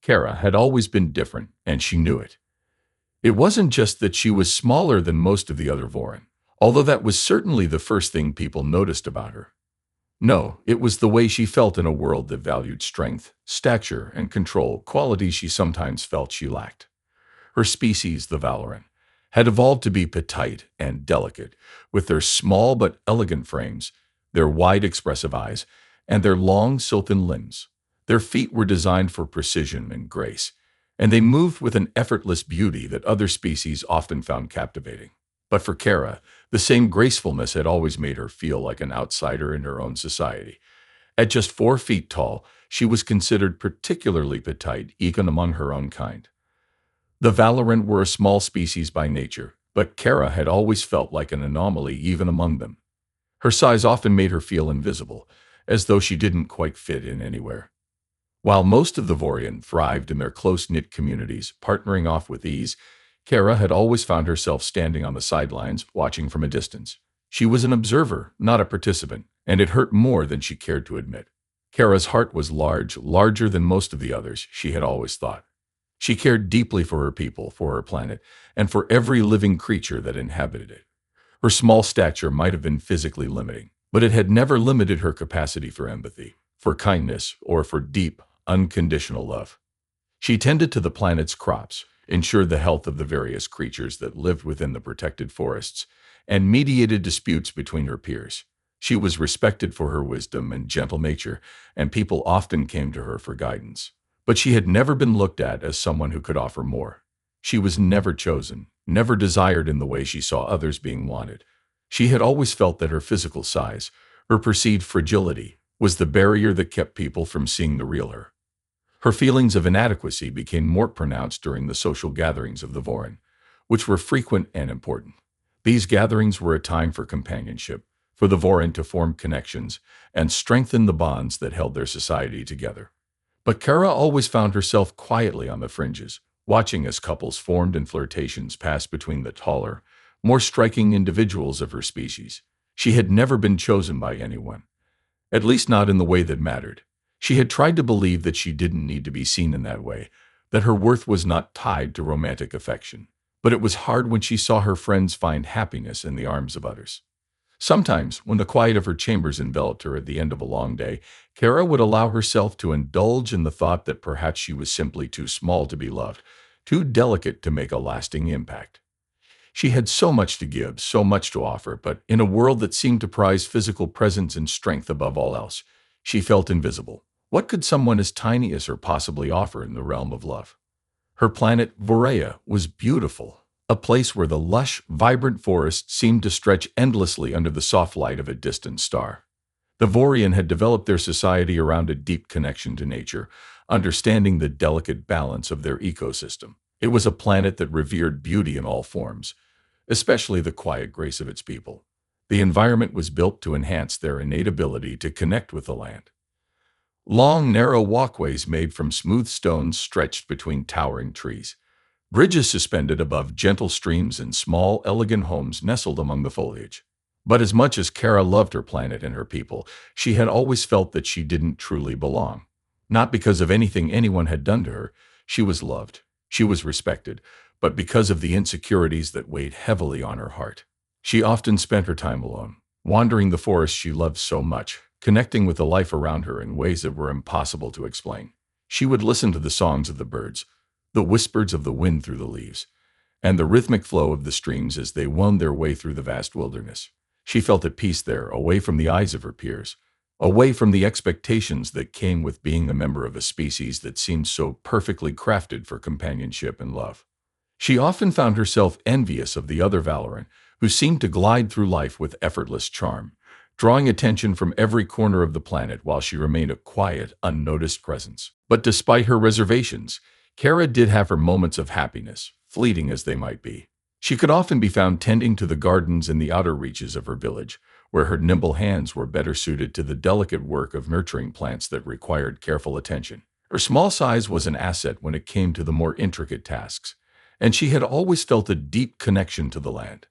Kara had always been different, and she knew it. It wasn't just that she was smaller than most of the other Vorin, although that was certainly the first thing people noticed about her. No, it was the way she felt in a world that valued strength, stature, and control, qualities she sometimes felt she lacked. Her species, the Valoran, had evolved to be petite and delicate, with their small but elegant frames, their wide expressive eyes, and their long silken limbs. Their feet were designed for precision and grace, and they moved with an effortless beauty that other species often found captivating. But for Kara, the same gracefulness had always made her feel like an outsider in her own society. At just 4 feet tall, she was considered particularly petite even among her own kind. The Valorant were a small species by nature, but Kara had always felt like an anomaly even among them. Her size often made her feel invisible, as though she didn't quite fit in anywhere. While most of the Vorian thrived in their close-knit communities, partnering off with ease, Kara had always found herself standing on the sidelines, watching from a distance. She was an observer, not a participant, and it hurt more than she cared to admit. Kara's heart was large, larger than most of the others, she had always thought. She cared deeply for her people, for her planet, and for every living creature that inhabited it. Her small stature might have been physically limiting, but it had never limited her capacity for empathy, for kindness, or for deep, unconditional love. She tended to the planet's crops, ensured the health of the various creatures that lived within the protected forests, and mediated disputes between her peers. She was respected for her wisdom and gentle nature, and people often came to her for guidance. But she had never been looked at as someone who could offer more. She was never chosen, never desired in the way she saw others being wanted. She had always felt that her physical size, her perceived fragility, was the barrier that kept people from seeing the real her. Her feelings of inadequacy became more pronounced during the social gatherings of the Vorin, which were frequent and important. These gatherings were a time for companionship, for the Vorin to form connections and strengthen the bonds that held their society together. But Kara always found herself quietly on the fringes, watching as couples formed and flirtations passed between the taller, more striking individuals of her species. She had never been chosen by anyone, at least not in the way that mattered. She had tried to believe that she didn't need to be seen in that way, that her worth was not tied to romantic affection. But it was hard when she saw her friends find happiness in the arms of others. Sometimes, when the quiet of her chambers enveloped her at the end of a long day, Kara would allow herself to indulge in the thought that perhaps she was simply too small to be loved, too delicate to make a lasting impact. She had so much to give, so much to offer, but in a world that seemed to prize physical presence and strength above all else, she felt invisible. What could someone as tiny as her possibly offer in the realm of love? Her planet, Vorea, was beautiful, a place where the lush, vibrant forest seemed to stretch endlessly under the soft light of a distant star. The Vorian had developed their society around a deep connection to nature, understanding the delicate balance of their ecosystem. It was a planet that revered beauty in all forms, especially the quiet grace of its people. The environment was built to enhance their innate ability to connect with the land. Long, narrow walkways made from smooth stones stretched between towering trees. Bridges suspended above gentle streams and small, elegant homes nestled among the foliage. But as much as Kara loved her planet and her people, she had always felt that she didn't truly belong. Not because of anything anyone had done to her. She was loved. She was respected, but because of the insecurities that weighed heavily on her heart. She often spent her time alone, wandering the forest she loved so much, connecting with the life around her in ways that were impossible to explain. She would listen to the songs of the birds, the whispers of the wind through the leaves, and the rhythmic flow of the streams as they wound their way through the vast wilderness. She felt at peace there, away from the eyes of her peers, away from the expectations that came with being a member of a species that seemed so perfectly crafted for companionship and love. She often found herself envious of the other Valorant, who seemed to glide through life with effortless charm, drawing attention from every corner of the planet while she remained a quiet, unnoticed presence. But despite her reservations, Kara did have her moments of happiness, fleeting as they might be. She could often be found tending to the gardens in the outer reaches of her village, where her nimble hands were better suited to the delicate work of nurturing plants that required careful attention. Her small size was an asset when it came to the more intricate tasks, and she had always felt a deep connection to the land.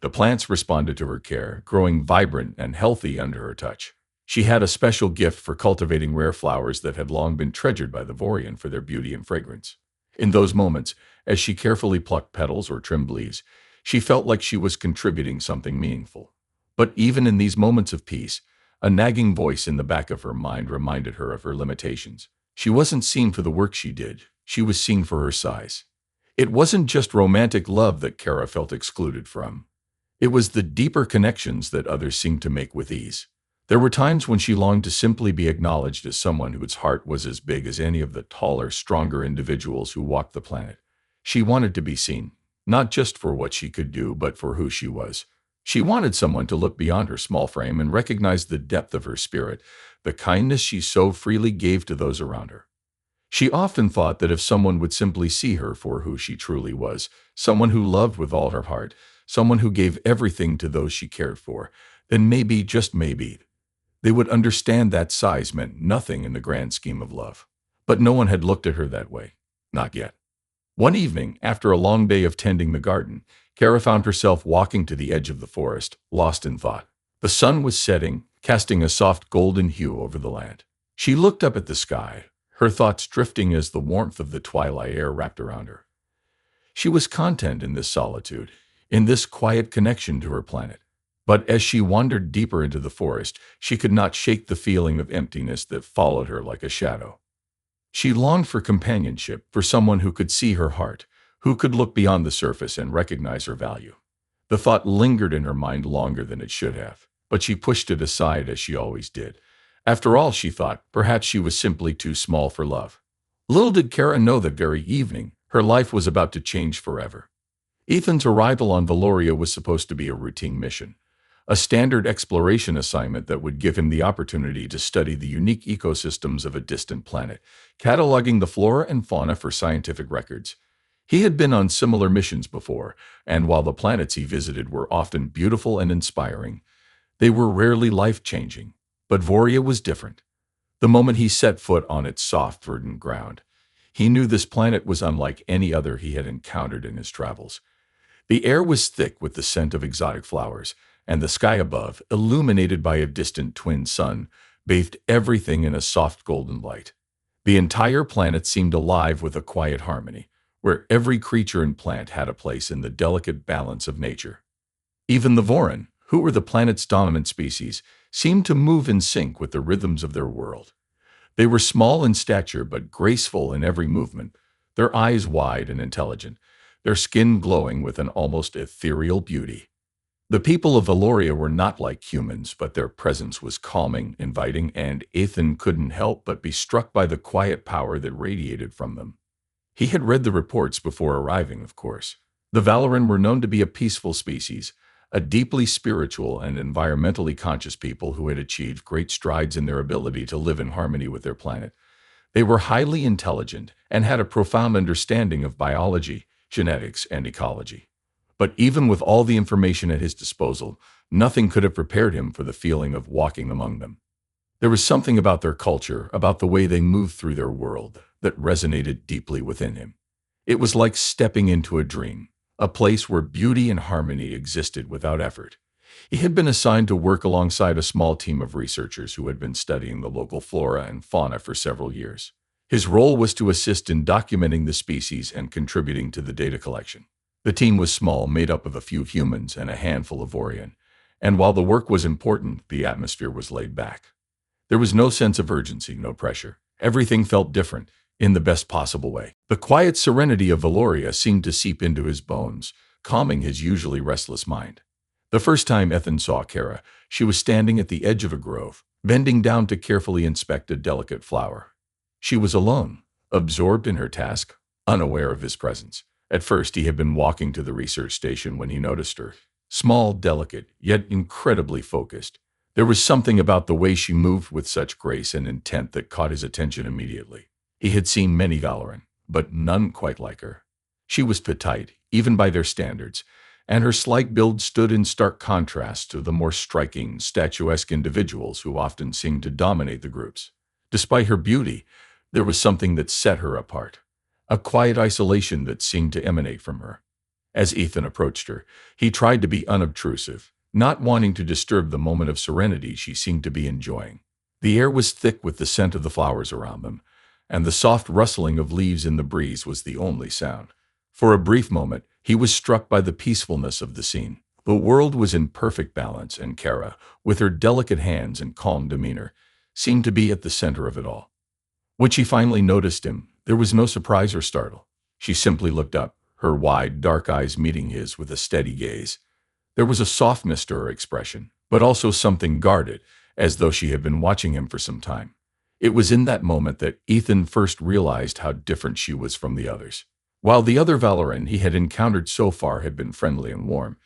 The plants responded to her care, growing vibrant and healthy under her touch. She had a special gift for cultivating rare flowers that had long been treasured by the Vorian for their beauty and fragrance. In those moments, as she carefully plucked petals or trimmed leaves, she felt like she was contributing something meaningful. But even in these moments of peace, a nagging voice in the back of her mind reminded her of her limitations. She wasn't seen for the work she did, she was seen for her size. It wasn't just romantic love that Kara felt excluded from. It was the deeper connections that others seemed to make with ease. There were times when she longed to simply be acknowledged as someone whose heart was as big as any of the taller, stronger individuals who walked the planet. She wanted to be seen, not just for what she could do, but for who she was. She wanted someone to look beyond her small frame and recognize the depth of her spirit, the kindness she so freely gave to those around her. She often thought that if someone would simply see her for who she truly was, someone who loved with all her heart, someone who gave everything to those she cared for, then maybe, just maybe, they would understand that size meant nothing in the grand scheme of love. But no one had looked at her that way. Not yet. One evening, after a long day of tending the garden, Kara found herself walking to the edge of the forest, lost in thought. The sun was setting, casting a soft golden hue over the land. She looked up at the sky, her thoughts drifting as the warmth of the twilight air wrapped around her. She was content in this solitude, in this quiet connection to her planet. But as she wandered deeper into the forest, she could not shake the feeling of emptiness that followed her like a shadow. She longed for companionship, for someone who could see her heart, who could look beyond the surface and recognize her value. The thought lingered in her mind longer than it should have, but she pushed it aside as she always did. After all, she thought, perhaps she was simply too small for love. Little did Kara know that very evening, her life was about to change forever. Ethan's arrival on Valoria was supposed to be a routine mission, a standard exploration assignment that would give him the opportunity to study the unique ecosystems of a distant planet, cataloging the flora and fauna for scientific records. He had been on similar missions before, and while the planets he visited were often beautiful and inspiring, they were rarely life-changing. But Voria was different. The moment he set foot on its soft, verdant ground, he knew this planet was unlike any other he had encountered in his travels. The air was thick with the scent of exotic flowers, and the sky above, illuminated by a distant twin sun, bathed everything in a soft golden light. The entire planet seemed alive with a quiet harmony, where every creature and plant had a place in the delicate balance of nature. Even the Voran, who were the planet's dominant species, seemed to move in sync with the rhythms of their world. They were small in stature but graceful in every movement, their eyes wide and intelligent, their skin glowing with an almost ethereal beauty. The people of Valoria were not like humans, but their presence was calming, inviting, and Ethan couldn't help but be struck by the quiet power that radiated from them. He had read the reports before arriving, of course. The Valoran were known to be a peaceful species, a deeply spiritual and environmentally conscious people who had achieved great strides in their ability to live in harmony with their planet. They were highly intelligent and had a profound understanding of biology, genetics, and ecology. But even with all the information at his disposal, nothing could have prepared him for the feeling of walking among them. There was something about their culture, about the way they moved through their world, that resonated deeply within him. It was like stepping into a dream, a place where beauty and harmony existed without effort. He had been assigned to work alongside a small team of researchers who had been studying the local flora and fauna for several years. His role was to assist in documenting the species and contributing to the data collection. The team was small, made up of a few humans and a handful of Vorian, and while the work was important, the atmosphere was laid back. There was no sense of urgency, no pressure. Everything felt different, in the best possible way. The quiet serenity of Valoria seemed to seep into his bones, calming his usually restless mind. The first time Ethan saw Kara, she was standing at the edge of a grove, bending down to carefully inspect a delicate flower. She was alone, absorbed in her task, unaware of his presence. At first, he had been walking to the research station when he noticed her. Small, delicate, yet incredibly focused. There was something about the way she moved with such grace and intent that caught his attention immediately. He had seen many Valoran, but none quite like her. She was petite, even by their standards, and her slight build stood in stark contrast to the more striking, statuesque individuals who often seemed to dominate the groups. Despite her beauty, there was something that set her apart, a quiet isolation that seemed to emanate from her. As Ethan approached her, he tried to be unobtrusive, not wanting to disturb the moment of serenity she seemed to be enjoying. The air was thick with the scent of the flowers around them, and the soft rustling of leaves in the breeze was the only sound. For a brief moment, he was struck by the peacefulness of the scene. The world was in perfect balance, and Kara, with her delicate hands and calm demeanor, seemed to be at the center of it all. When she finally noticed him, there was no surprise or startle. She simply looked up, her wide, dark eyes meeting his with a steady gaze. There was a softness to her expression, but also something guarded, as though she had been watching him for some time. It was in that moment that Ethan first realized how different she was from the others. While the other Valoran he had encountered so far had been friendly and warm,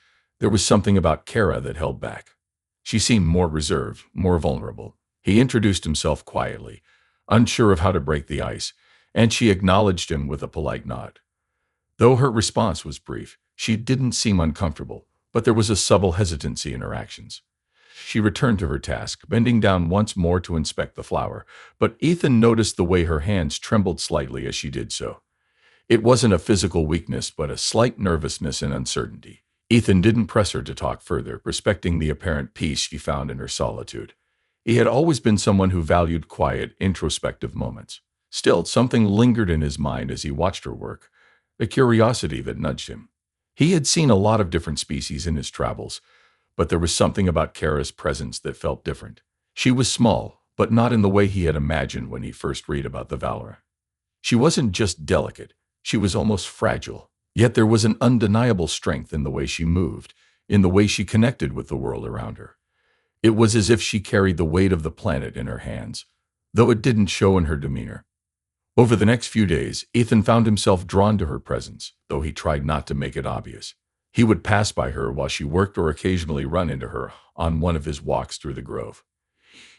there was something about Kara that held back. She seemed more reserved, more vulnerable. He introduced himself quietly, unsure of how to break the ice, and she acknowledged him with a polite nod. Though her response was brief, she didn't seem uncomfortable, but there was a subtle hesitancy in her actions. She returned to her task, bending down once more to inspect the flower, but Ethan noticed the way her hands trembled slightly as she did so. It wasn't a physical weakness, but a slight nervousness and uncertainty. Ethan didn't press her to talk further, respecting the apparent peace she found in her solitude. He had always been someone who valued quiet, introspective moments. Still, something lingered in his mind as he watched her work, a curiosity that nudged him. He had seen a lot of different species in his travels, but there was something about Kara's presence that felt different. She was small, but not in the way he had imagined when he first read about the Valor. She wasn't just delicate, she was almost fragile. Yet there was an undeniable strength in the way she moved, in the way she connected with the world around her. It was as if she carried the weight of the planet in her hands, though it didn't show in her demeanor. Over the next few days, Ethan found himself drawn to her presence, though he tried not to make it obvious. He would pass by her while she worked or occasionally run into her on one of his walks through the grove.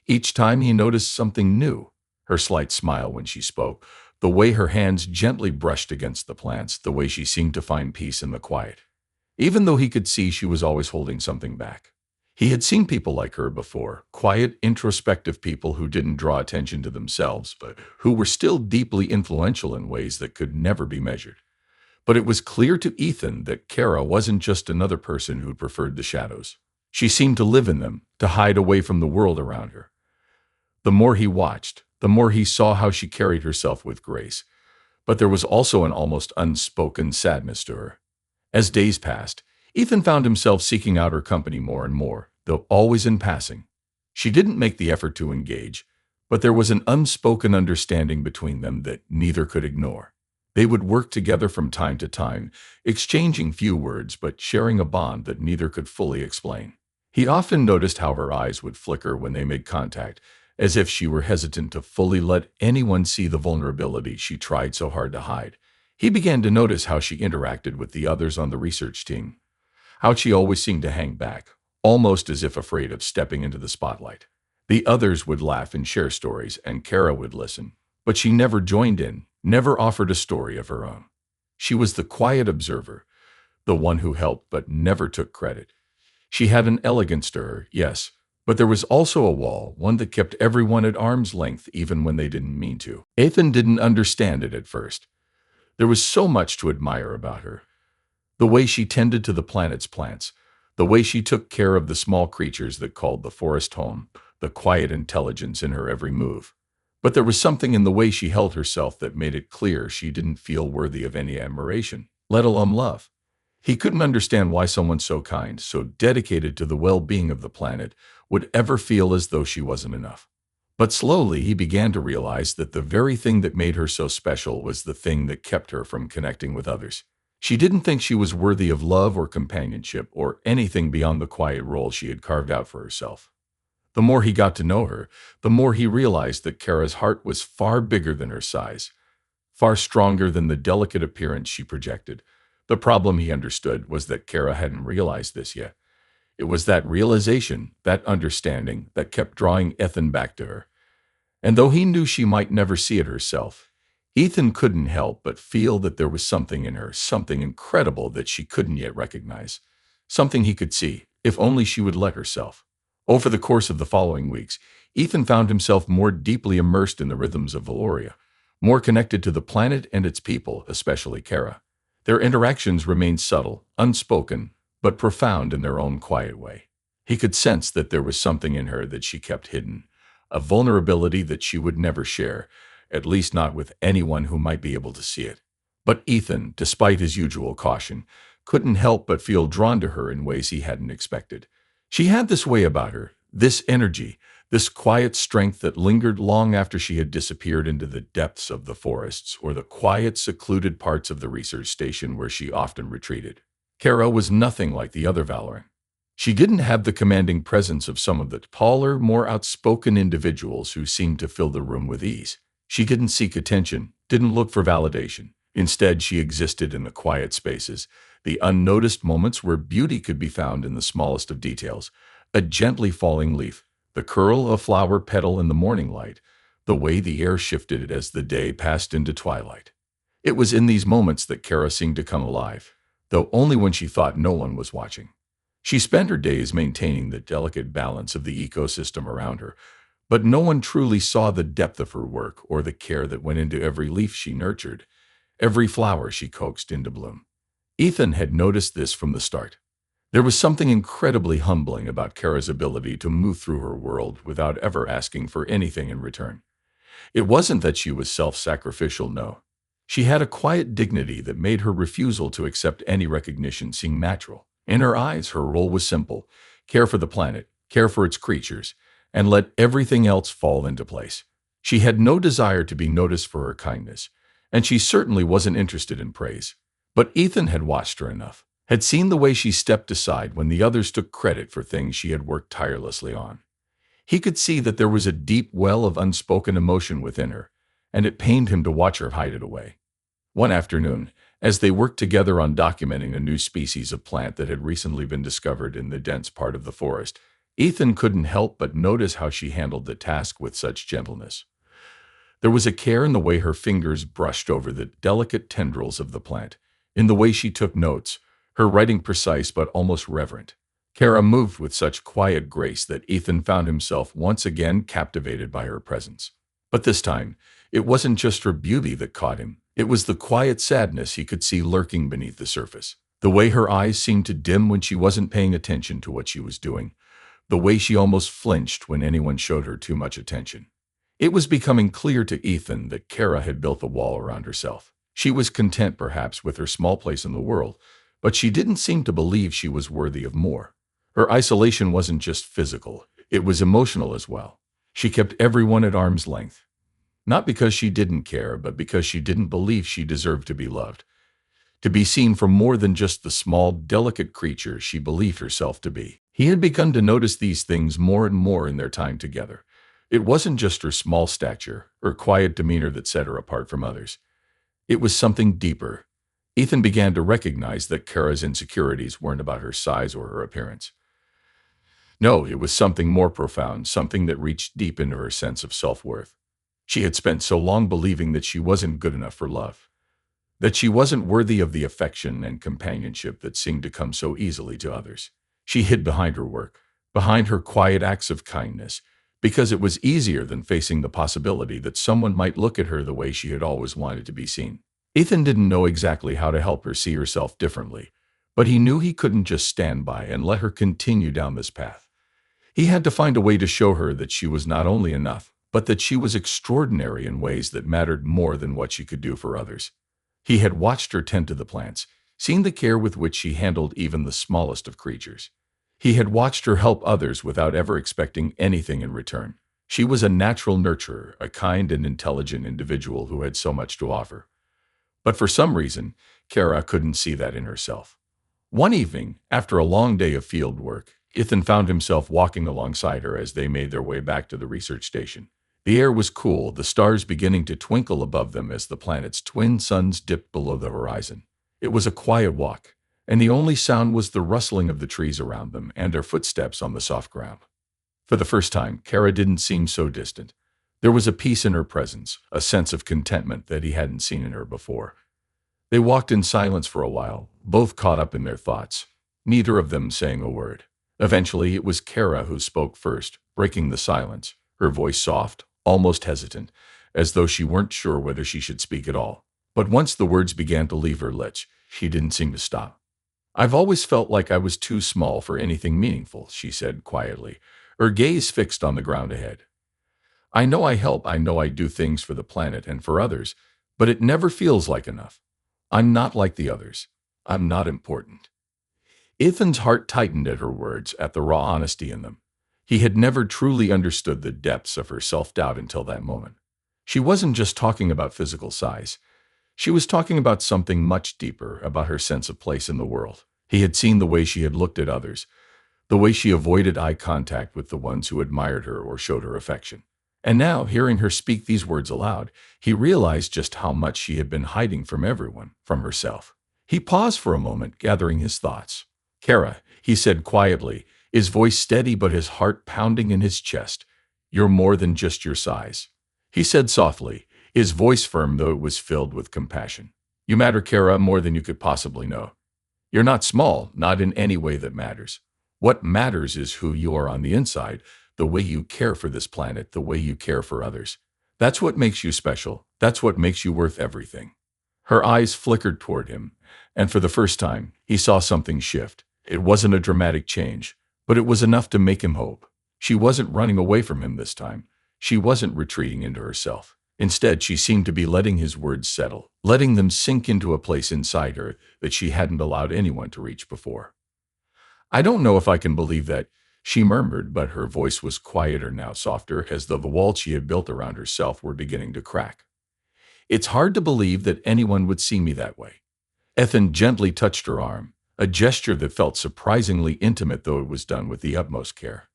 Each time he noticed something new, her slight smile when she spoke, the way her hands gently brushed against the plants, the way she seemed to find peace in the quiet. Even though he could see she was always holding something back. He had seen people like her before, quiet, introspective people who didn't draw attention to themselves, but who were still deeply influential in ways that could never be measured. But it was clear to Ethan that Kara wasn't just another person who preferred the shadows. She seemed to live in them, to hide away from the world around her. The more he watched, the more he saw how she carried herself with grace. But there was also an almost unspoken sadness to her. As days passed, Ethan found himself seeking out her company more and more, though always in passing. She didn't make the effort to engage, but there was an unspoken understanding between them that neither could ignore. They would work together from time to time, exchanging few words but sharing a bond that neither could fully explain. He often noticed how her eyes would flicker when they made contact, as if she were hesitant to fully let anyone see the vulnerability she tried so hard to hide. He began to notice how she interacted with the others on the research team, how she always seemed to hang back, almost as if afraid of stepping into the spotlight. The others would laugh and share stories, and Kara would listen, but she never joined in, never offered a story of her own. She was the quiet observer, the one who helped but never took credit. She had an elegance to her, yes, but there was also a wall, one that kept everyone at arm's length even when they didn't mean to. Ethan didn't understand it at first. There was so much to admire about her. The way she tended to the planet's plants, the way she took care of the small creatures that called the forest home, the quiet intelligence in her every move. But there was something in the way she held herself that made it clear she didn't feel worthy of any admiration, let alone love. He couldn't understand why someone so kind, so dedicated to the well-being of the planet, would ever feel as though she wasn't enough. But slowly he began to realize that the very thing that made her so special was the thing that kept her from connecting with others. She didn't think she was worthy of love or companionship or anything beyond the quiet role she had carved out for herself. The more he got to know her, the more he realized that Kara's heart was far bigger than her size, far stronger than the delicate appearance she projected. The problem, he understood, was that Kara hadn't realized this yet. It was that realization, that understanding, that kept drawing Ethan back to her. And though he knew she might never see it herself, Ethan couldn't help but feel that there was something in her, something incredible that she couldn't yet recognize, something he could see, if only she would let herself. Over the course of the following weeks, Ethan found himself more deeply immersed in the rhythms of Valoria, more connected to the planet and its people, especially Kara. Their interactions remained subtle, unspoken, but profound in their own quiet way. He could sense that there was something in her that she kept hidden, a vulnerability that she would never share, at least not with anyone who might be able to see it. But Ethan, despite his usual caution, couldn't help but feel drawn to her in ways he hadn't expected. She had this way about her, this energy, this quiet strength that lingered long after she had disappeared into the depths of the forests or the quiet, secluded parts of the research station where she often retreated. Kara was nothing like the other Valorant. She didn't have the commanding presence of some of the taller, more outspoken individuals who seemed to fill the room with ease. She didn't seek attention, didn't look for validation. Instead, she existed in the quiet spaces, the unnoticed moments where beauty could be found in the smallest of details, a gently falling leaf, the curl of flower petal in the morning light, the way the air shifted as the day passed into twilight. It was in these moments that Kara seemed to come alive, though only when she thought no one was watching. She spent her days maintaining the delicate balance of the ecosystem around her, but no one truly saw the depth of her work or the care that went into every leaf she nurtured, every flower she coaxed into bloom. Ethan had noticed this from the start. There was something incredibly humbling about Kara's ability to move through her world without ever asking for anything in return. It wasn't that she was self-sacrificial, no. She had a quiet dignity that made her refusal to accept any recognition seem natural. In her eyes, her role was simple: care for the planet, care for its creatures, and let everything else fall into place. She had no desire to be noticed for her kindness, and she certainly wasn't interested in praise. But Ethan had watched her enough, had seen the way she stepped aside when the others took credit for things she had worked tirelessly on. He could see that there was a deep well of unspoken emotion within her, and it pained him to watch her hide it away. One afternoon, as they worked together on documenting a new species of plant that had recently been discovered in the dense part of the forest, Ethan couldn't help but notice how she handled the task with such gentleness. There was a care in the way her fingers brushed over the delicate tendrils of the plant, in the way she took notes, her writing precise but almost reverent. Kara moved with such quiet grace that Ethan found himself once again captivated by her presence. But this time, it wasn't just her beauty that caught him. It was the quiet sadness he could see lurking beneath the surface. The way her eyes seemed to dim when she wasn't paying attention to what she was doing. The way she almost flinched when anyone showed her too much attention. It was becoming clear to Ethan that Kara had built a wall around herself. She was content perhaps with her small place in the world, but she didn't seem to believe she was worthy of more. Her isolation wasn't just physical, it was emotional as well. She kept everyone at arm's length. Not because she didn't care, but because she didn't believe she deserved to be loved. To be seen for more than just the small, delicate creature she believed herself to be. He had begun to notice these things more and more in their time together. It wasn't just her small stature, or quiet demeanor that set her apart from others. It was something deeper. Ethan began to recognize that Kara's insecurities weren't about her size or her appearance. No, it was something more profound, something that reached deep into her sense of self-worth. She had spent so long believing that she wasn't good enough for love, that she wasn't worthy of the affection and companionship that seemed to come so easily to others. She hid behind her work, behind her quiet acts of kindness, because it was easier than facing the possibility that someone might look at her the way she had always wanted to be seen. Ethan didn't know exactly how to help her see herself differently, but he knew he couldn't just stand by and let her continue down this path. He had to find a way to show her that she was not only enough, but that she was extraordinary in ways that mattered more than what she could do for others. He had watched her tend to the plants, seen the care with which she handled even the smallest of creatures. He had watched her help others without ever expecting anything in return. She was a natural nurturer, a kind and intelligent individual who had so much to offer. But for some reason, Kara couldn't see that in herself. One evening, after a long day of field work, Ethan found himself walking alongside her as they made their way back to the research station. The air was cool, the stars beginning to twinkle above them as the planet's twin suns dipped below the horizon. It was a quiet walk, and the only sound was the rustling of the trees around them and their footsteps on the soft ground. For the first time, Kara didn't seem so distant. There was a peace in her presence, a sense of contentment that he hadn't seen in her before. They walked in silence for a while, both caught up in their thoughts, neither of them saying a word. Eventually, it was Kara who spoke first, breaking the silence, her voice soft, almost hesitant, as though she weren't sure whether she should speak at all. But once the words began to leave her lips, she didn't seem to stop. I've always felt like I was too small for anything meaningful, she said quietly, her gaze fixed on the ground ahead. I know I help, I know I do things for the planet and for others, but it never feels like enough. I'm not like the others. I'm not important. Ethan's heart tightened at her words, at the raw honesty in them. He had never truly understood the depths of her self-doubt until that moment. She wasn't just talking about physical size. She was talking about something much deeper, about her sense of place in the world. He had seen the way she had looked at others, the way she avoided eye contact with the ones who admired her or showed her affection. And now, hearing her speak these words aloud, he realized just how much she had been hiding from everyone, from herself. He paused for a moment, gathering his thoughts. Kara, he said quietly, his voice steady but his heart pounding in his chest. You're more than just your size. He said softly, his voice firm though it was filled with compassion. You matter, Kara, more than you could possibly know. You're not small, not in any way that matters. What matters is who you are on the inside, the way you care for this planet, the way you care for others. That's what makes you special. That's what makes you worth everything. Her eyes flickered toward him, and for the first time, he saw something shift. It wasn't a dramatic change, but it was enough to make him hope. She wasn't running away from him this time. She wasn't retreating into herself. Instead, she seemed to be letting his words settle, letting them sink into a place inside her that she hadn't allowed anyone to reach before. I don't know if I can believe that, she murmured, but her voice was quieter now, softer, as though the walls she had built around herself were beginning to crack. It's hard to believe that anyone would see me that way. Ethan gently touched her arm, a gesture that felt surprisingly intimate, though it was done with the utmost care.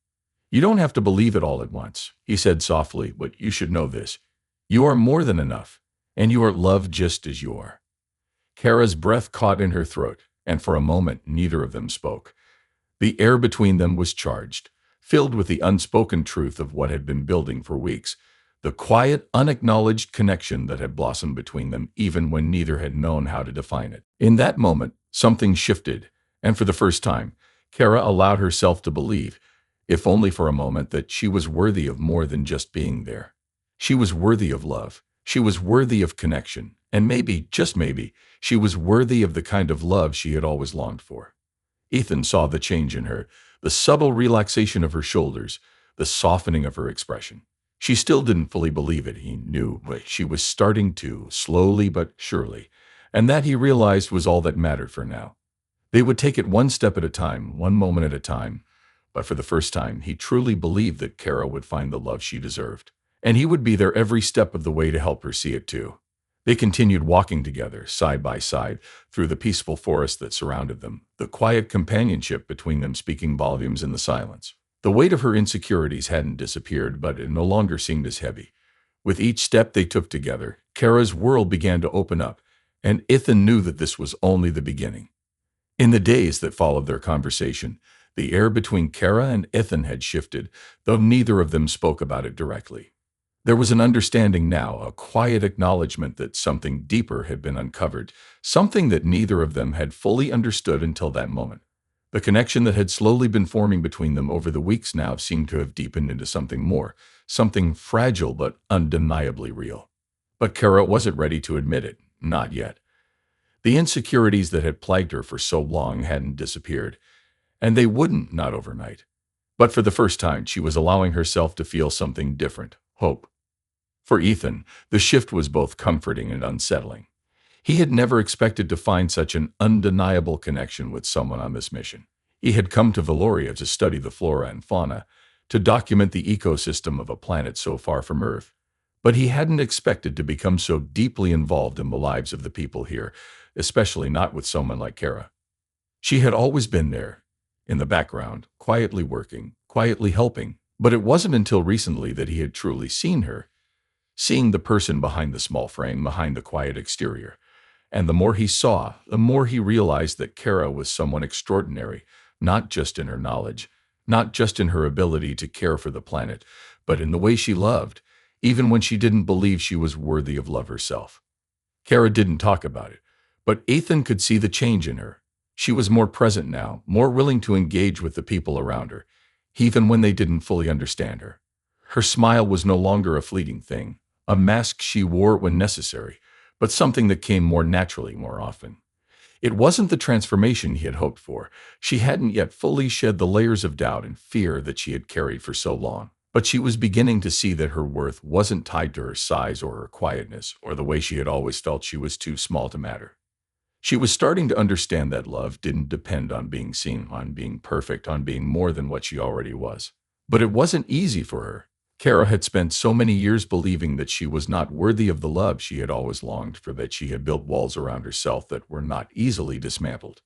You don't have to believe it all at once, he said softly, but you should know this. You are more than enough, and you are loved just as you are. Kara's breath caught in her throat, and for a moment neither of them spoke. The air between them was charged, filled with the unspoken truth of what had been building for weeks, the quiet, unacknowledged connection that had blossomed between them even when neither had known how to define it. In that moment, something shifted, and for the first time, Kara allowed herself to believe, if only for a moment, that she was worthy of more than just being there. She was worthy of love. She was worthy of connection. And maybe, just maybe, she was worthy of the kind of love she had always longed for. Ethan saw the change in her, the subtle relaxation of her shoulders, the softening of her expression. She still didn't fully believe it, he knew, but she was starting to, slowly but surely, and that he realized was all that mattered for now. They would take it one step at a time, one moment at a time, but for the first time, he truly believed that Kara would find the love she deserved. And he would be there every step of the way to help her see it too. They continued walking together, side by side, through the peaceful forest that surrounded them, the quiet companionship between them speaking volumes in the silence. The weight of her insecurities hadn't disappeared, but it no longer seemed as heavy. With each step they took together, Kara's world began to open up, and Ethan knew that this was only the beginning. In the days that followed their conversation, the air between Kara and Ethan had shifted, though neither of them spoke about it directly. There was an understanding now, a quiet acknowledgement that something deeper had been uncovered, something that neither of them had fully understood until that moment. The connection that had slowly been forming between them over the weeks now seemed to have deepened into something more, something fragile but undeniably real. But Kara wasn't ready to admit it, not yet. The insecurities that had plagued her for so long hadn't disappeared, and they wouldn't, not overnight. But for the first time, she was allowing herself to feel something different, hope. For Ethan, the shift was both comforting and unsettling. He had never expected to find such an undeniable connection with someone on this mission. He had come to Valoria to study the flora and fauna, to document the ecosystem of a planet so far from Earth. But he hadn't expected to become so deeply involved in the lives of the people here, especially not with someone like Kara. She had always been there, in the background, quietly working, quietly helping, but it wasn't until recently that he had truly seen her, seeing the person behind the small frame, behind the quiet exterior. And the more he saw, the more he realized that Kara was someone extraordinary, not just in her knowledge, not just in her ability to care for the planet, but in the way she loved, even when she didn't believe she was worthy of love herself. Kara didn't talk about it, but Ethan could see the change in her. She was more present now, more willing to engage with the people around her, even when they didn't fully understand her. Her smile was no longer a fleeting thing, a mask she wore when necessary, but something that came more naturally more often. It wasn't the transformation he had hoped for. She hadn't yet fully shed the layers of doubt and fear that she had carried for so long. But she was beginning to see that her worth wasn't tied to her size or her quietness, or the way she had always felt she was too small to matter. She was starting to understand that love didn't depend on being seen, on being perfect, on being more than what she already was. But it wasn't easy for her. Kara had spent so many years believing that she was not worthy of the love she had always longed for, that she had built walls around herself that were not easily dismantled.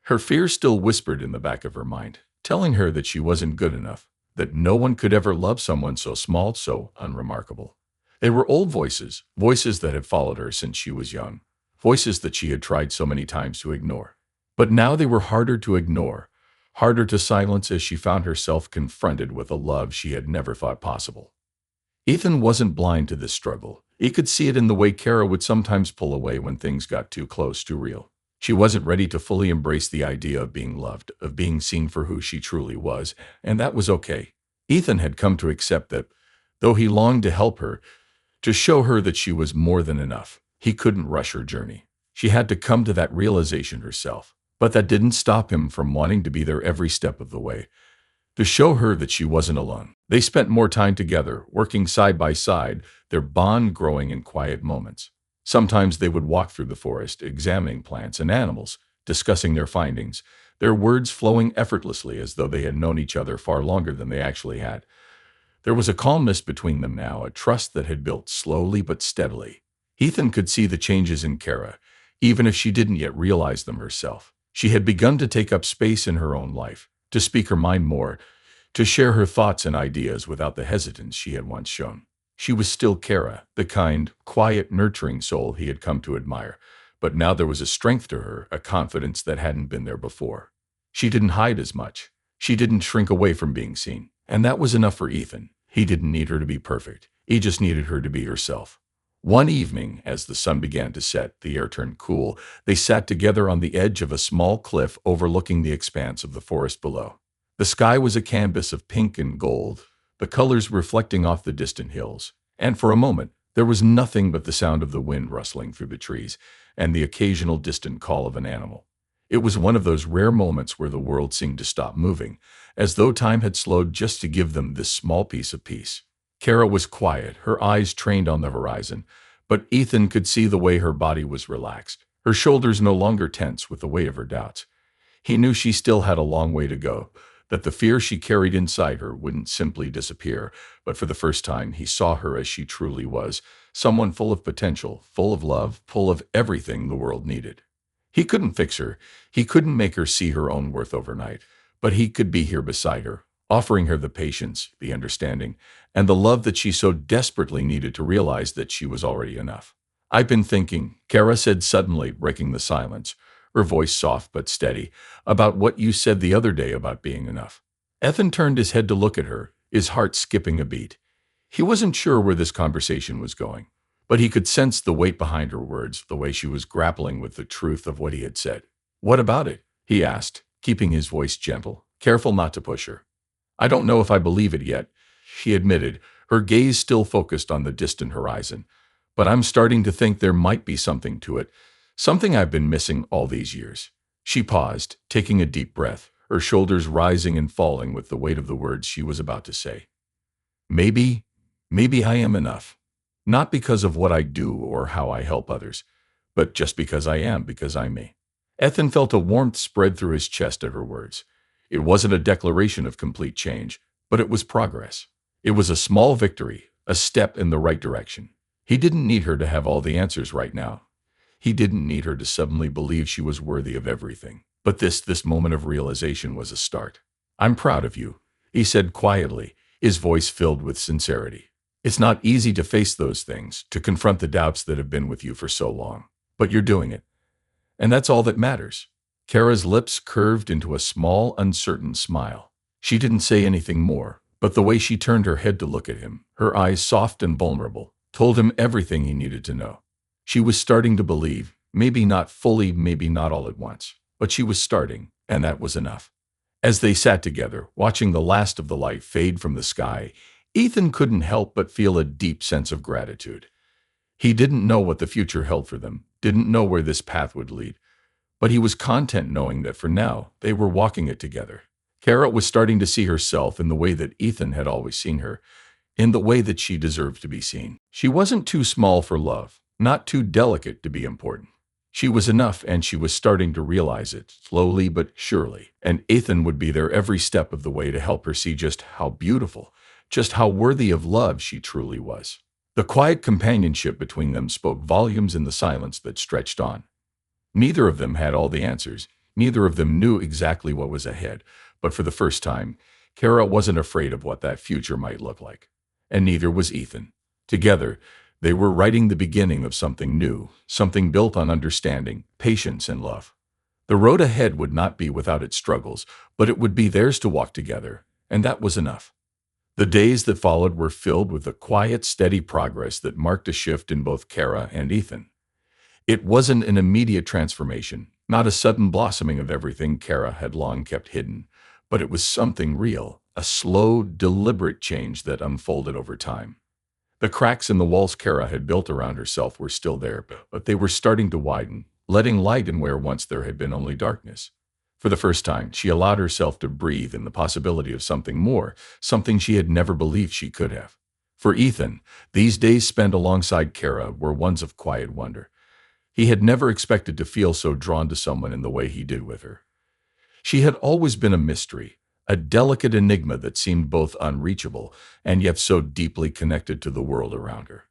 Her fear still whispered in the back of her mind, telling her that she wasn't good enough, that no one could ever love someone so small, so unremarkable. They were old voices, voices that had followed her since she was young, voices that she had tried so many times to ignore. But now they were harder to ignore, harder to silence as she found herself confronted with a love she had never thought possible. Ethan wasn't blind to this struggle. He could see it in the way Kara would sometimes pull away when things got too close, too real. She wasn't ready to fully embrace the idea of being loved, of being seen for who she truly was, and that was okay. Ethan had come to accept that, though he longed to help her, to show her that she was more than enough, he couldn't rush her journey. She had to come to that realization herself. But that didn't stop him from wanting to be there every step of the way, to show her that she wasn't alone. They spent more time together, working side by side, their bond growing in quiet moments. Sometimes they would walk through the forest, examining plants and animals, discussing their findings, their words flowing effortlessly as though they had known each other far longer than they actually had. There was a calmness between them now, a trust that had built slowly but steadily. Ethan could see the changes in Kara, even if she didn't yet realize them herself. She had begun to take up space in her own life, to speak her mind more, to share her thoughts and ideas without the hesitance she had once shown. She was still Kara, the kind, quiet, nurturing soul he had come to admire, but now there was a strength to her, a confidence that hadn't been there before. She didn't hide as much. She didn't shrink away from being seen, and that was enough for Ethan. He didn't need her to be perfect. He just needed her to be herself. One evening, as the sun began to set, the air turned cool, they sat together on the edge of a small cliff overlooking the expanse of the forest below. The sky was a canvas of pink and gold, the colors reflecting off the distant hills, and for a moment, there was nothing but the sound of the wind rustling through the trees and the occasional distant call of an animal. It was one of those rare moments where the world seemed to stop moving, as though time had slowed just to give them this small piece of peace. Kara was quiet, her eyes trained on the horizon, but Ethan could see the way her body was relaxed, her shoulders no longer tense with the weight of her doubts. He knew she still had a long way to go, that the fear she carried inside her wouldn't simply disappear, but for the first time he saw her as she truly was, someone full of potential, full of love, full of everything the world needed. He couldn't fix her, he couldn't make her see her own worth overnight, but he could be here beside her, offering her the patience, the understanding, and the love that she so desperately needed to realize that she was already enough. "I've been thinking," Kara said suddenly, breaking the silence, her voice soft but steady, "about what you said the other day about being enough." Ethan turned his head to look at her, his heart skipping a beat. He wasn't sure where this conversation was going, but he could sense the weight behind her words, the way she was grappling with the truth of what he had said. "What about it?" he asked, keeping his voice gentle, careful not to push her. "I don't know if I believe it yet," she admitted, her gaze still focused on the distant horizon. "But I'm starting to think there might be something to it, something I've been missing all these years." She paused, taking a deep breath, her shoulders rising and falling with the weight of the words she was about to say. Maybe I am enough. Not because of what I do or how I help others, but just because I am, because I'm me." Ethan felt a warmth spread through his chest at her words. It wasn't a declaration of complete change, but it was progress. It was a small victory, a step in the right direction. He didn't need her to have all the answers right now. He didn't need her to suddenly believe she was worthy of everything. But this moment of realization was a start. "I'm proud of you," he said quietly, his voice filled with sincerity. "It's not easy to face those things, to confront the doubts that have been with you for so long. But you're doing it. And that's all that matters." Kara's lips curved into a small, uncertain smile. She didn't say anything more, but the way she turned her head to look at him, her eyes soft and vulnerable, told him everything he needed to know. She was starting to believe, maybe not fully, maybe not all at once, but she was starting, and that was enough. As they sat together, watching the last of the light fade from the sky, Ethan couldn't help but feel a deep sense of gratitude. He didn't know what the future held for them, didn't know where this path would lead, But he was content knowing that for now, they were walking it together. Kara was starting to see herself in the way that Ethan had always seen her, in the way that she deserved to be seen. She wasn't too small for love, not too delicate to be important. She was enough, and she was starting to realize it, slowly but surely. And Ethan would be there every step of the way to help her see just how beautiful, just how worthy of love she truly was. The quiet companionship between them spoke volumes in the silence that stretched on. Neither of them had all the answers. Neither of them knew exactly what was ahead. But for the first time, Kara wasn't afraid of what that future might look like. And neither was Ethan. Together, they were writing the beginning of something new, something built on understanding, patience, and love. The road ahead would not be without its struggles, but it would be theirs to walk together, and that was enough. The days that followed were filled with a quiet, steady progress that marked a shift in both Kara and Ethan. It wasn't an immediate transformation, not a sudden blossoming of everything Kara had long kept hidden, but it was something real, a slow, deliberate change that unfolded over time. The cracks in the walls Kara had built around herself were still there, but they were starting to widen, letting light in where once there had been only darkness. For the first time, she allowed herself to breathe in the possibility of something more, something she had never believed she could have. For Ethan, these days spent alongside Kara were ones of quiet wonder. He had never expected to feel so drawn to someone in the way he did with her. She had always been a mystery, a delicate enigma that seemed both unreachable and yet so deeply connected to the world around her.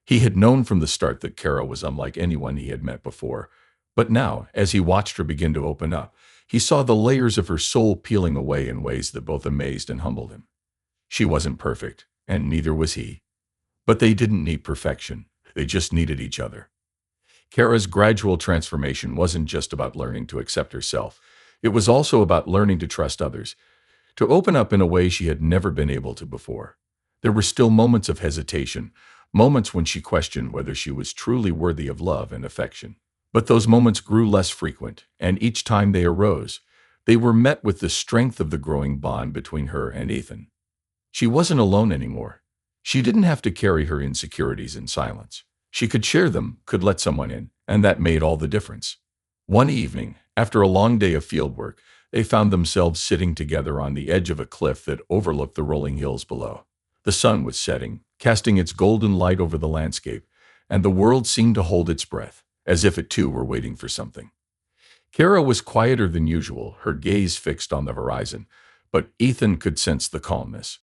He had known from the start that Kara was unlike anyone he had met before, but now, as he watched her begin to open up, he saw the layers of her soul peeling away in ways that both amazed and humbled him. She wasn't perfect, and neither was he. But they didn't need perfection. They just needed each other. Kara's gradual transformation wasn't just about learning to accept herself. It was also about learning to trust others, to open up in a way she had never been able to before. There were still moments of hesitation, moments when she questioned whether she was truly worthy of love and affection. But those moments grew less frequent, and each time they arose, they were met with the strength of the growing bond between her and Ethan. She wasn't alone anymore. She didn't have to carry her insecurities in silence. She could share them, could let someone in, and that made all the difference. One evening, after a long day of fieldwork, they found themselves sitting together on the edge of a cliff that overlooked the rolling hills below. The sun was setting, casting its golden light over the landscape, and the world seemed to hold its breath, as if it too were waiting for something. Kara was quieter than usual, her gaze fixed on the horizon, but Ethan could sense the calmness.